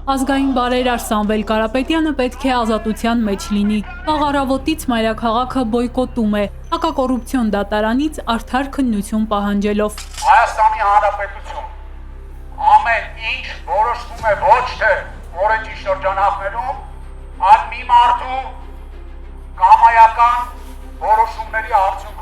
Ազգային բարերար Սամվել Կարապետյանը պետք է ազատության մեջ լինի։ Վաղ առավոտից մայրաքաղաքը բոյկոտում է, հակակոռուպցիոն դատարանից արդար քննություն պահանջելով։ Հայաստանի Հանրապետություն ամեն ինչ որոշվում է ոչ թե օրենքի շրջանակներում, այլ մի մարդու կամայական որոշումների արդյունքում։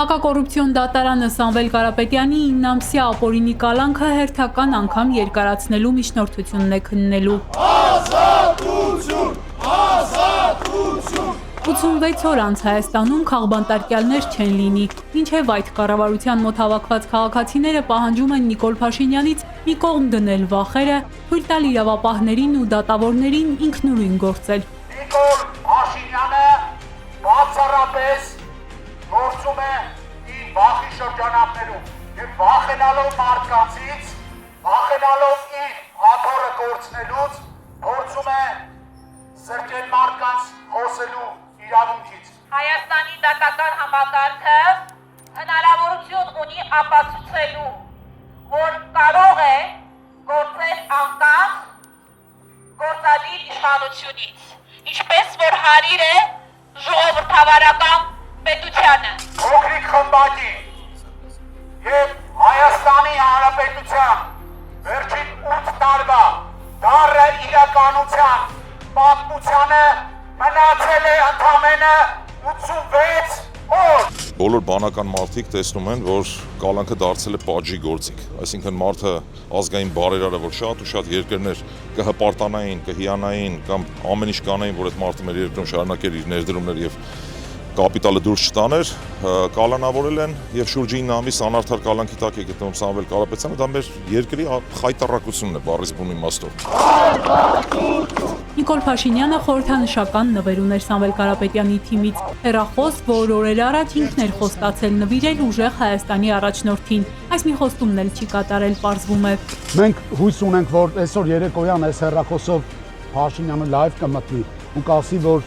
Հակակոռուպցիոն դատարանը Սամվել Կարապետյանի 9-ամսյա ապօրինի կալանքը հերթական անգամ երկարացնելու միջնորդությունն է քննելու։ Ազատություն! Ազատություն! 86 օր անց Հայաստանում քաղբանտարկյալներ չեն լինի, մինչև այդ կառավարության մոտ հավաքված քաղաքացիները պահանջում են Նիկոլ Փաշինյանից մի կողմ դնել վախերը, թույլ տալ իրավապահներին ու դատավորներին ինքնուրույն գործել։ Նիկոլ Փաշինյանը բացառապես գործում է իր վախի շրջանակներում եւ վախենալով մարդկանցից, վախենալով իր աթոռը կորցնելուց, փորձում է սրճել մարդկանց խոսելու իրավունքից։ Հայաստանի դատական համակարգը հնարավորություն ունի ապացուցելու, որ կարող է գործել անկախ գործադիր իշխանությունից, ինչպես որ հարիր է ժողովրդավարական պետությանը։ Փոքրիկ խմբակի եւ Հայաստանի Հանրապետության վերջին 8 տարվա դառը իրականության պատմությանը մնացել է ընդամենը 86 օր։ Բոլոր բանական մարդիկ տեսնում են, որ կալանքը դարձել է պատժի գործիք, այսինքն մարդը ազգային բարերարը, որ շատ ու շատ երկրներ կհպարտանային, կհիանային կամ ամեն ինչ կանային, որ այդ մարդը մեր երկրում շարունակեր իր ներդրումները եւ կապիտալը դուրս չտաներ, կալանավորել են եւ շուրջ 9 ամիս անարդար կալանքի տակ է գտնվում Սամվել Կարապետյանը, դա մեր երկրի խայտառակությունն է բառից բուն իմաստով։ Նիկոլ Փաշինյանը խորհրդանշական նվեր ուներ Սամվել Կարապետյանի թիմից, հեռախոս, որ օրեր առաջ ինքն էր խոստացել նվիրել ուժեղ Հայաստանի առաջնորդին։ Այս մի խոստումն էլ չի կատարել, պարզվում է։ Մենք հույս ունենք, որ այսօր երեկոյան այս հեռախոսով Փաշինյանը լայվ կմտնի ու կասի, որ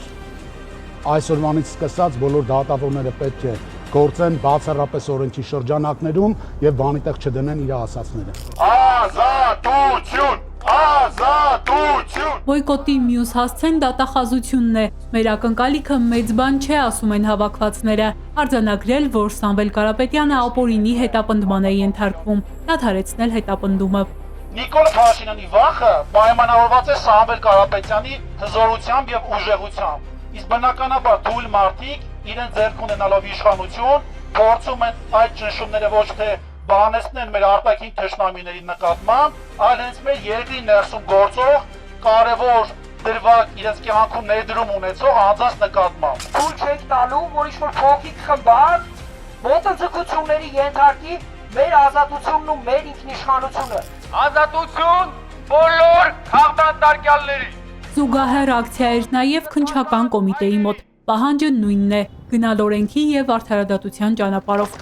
այսօրվանից սկսած բոլոր դատավորները պետք է գործեն բացառապես օրենքի շրջանակներում եւ բանի տեղ չդնեն իր ասածները։ Ազատություն! Ազատություն! Բոյկոտի մյուս հասցեն դատախազությունն է։ Մեր ակնկալիքը մեծ բան չէ, ասում են հավաքվածները, արձանագրել, որ Սամվել Կարապետյանը ապօրինի հետապնդման է ենթարկվում, դադարեցնել հետապնդումը։ Նիկոլ Փաշինյանի վախը պայմանավորված է Սամվել Կարապետյանի հզորությամբ եւ ուժեղությամբ։ Իսկ բնականաբար թույլ մարդիկ իրեն ձեռք ունենալով իշխանություն փորձում են այդ ճնշումները ոչ թե բանեցնեն մեր արտաքին թշնամիների նկատմամբ, այլ հենց մեր երկրի ներսում գործող կարևոր դրվագ իրենց կյանքում ներդրում ունեցող անձանց նկատմամբ։ Թույլ չենք տալու, որ ինչ-որ փոքրիկ խմբակ ոտնձգությունների ենթարկի մեր ազատությունն ու մեր ինքնիշխանությունը։ Ազատություն բոլոր քաղբանտարկյալների։ Զուգահեռ ակցիա էր նաև քննչական կոմիտեի մոտ։ Պահանջը նույնն է՝ գնալ օրենքի եւ արդարադատության ճանապարհով։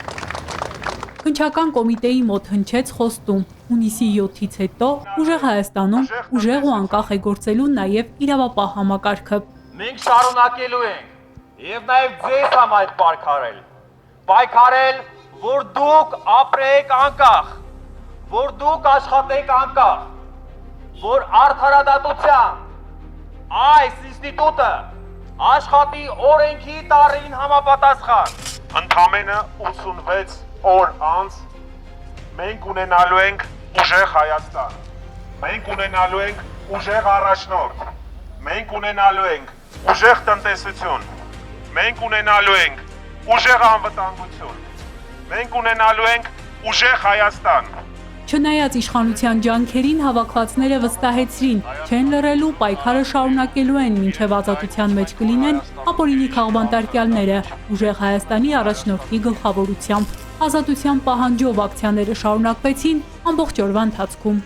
Քննչական կոմիտեի մոտ հնչեց խոստում։ Հունիսի 7-ից հետո ուժեղ Հայաստանում ուժեղ ու անկախ է գործելու նաև իրավապահ համակարգը։ Մենք շարունակելու ենք եւ նաեւ ձեզ համար պայքարել։ Պայքարել, որ դուք ապրեք անկախ, որ դուք աշխատեք անկախ, որ արդարադատության այս ինստիտուտը աշխատի օրենքի տառին համապատասխան։ Ընդամենը 86 օր անց մենք ունենալու ենք ուժեղ Հայաստան, մենք ունենալու ենք ուժեղ առաջնորդ, մենք ունենալու ենք ուժեղ տնտեսություն, մենք ունենալու ենք ուժեղ անվտանգություն, մենք ունենալու ենք ուժեղ Հայաստան։ Չնայած իշխանության ջանքերին հավաքվածները վստահեցրին, չեն լռելու, պայքարը շարունակելու են, մինչև ազատության մեջ կլինեն ապօրինի քաղբանտարկյալները, ուժեղ Հայաստանի առաջնորդի գլխավորությամբ։ Ազատության պահանջով ակցիաները շարունակվեցին ամբողջ օրվա ընթացքում։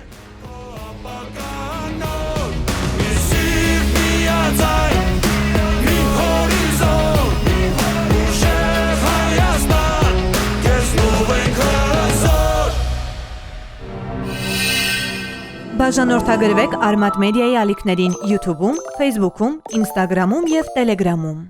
Բաժանորդագրվեք Արմատ մեդիայի ալիքներին YouTube-ում, Facebook-ում, Instagram-ում և Telegram-ում։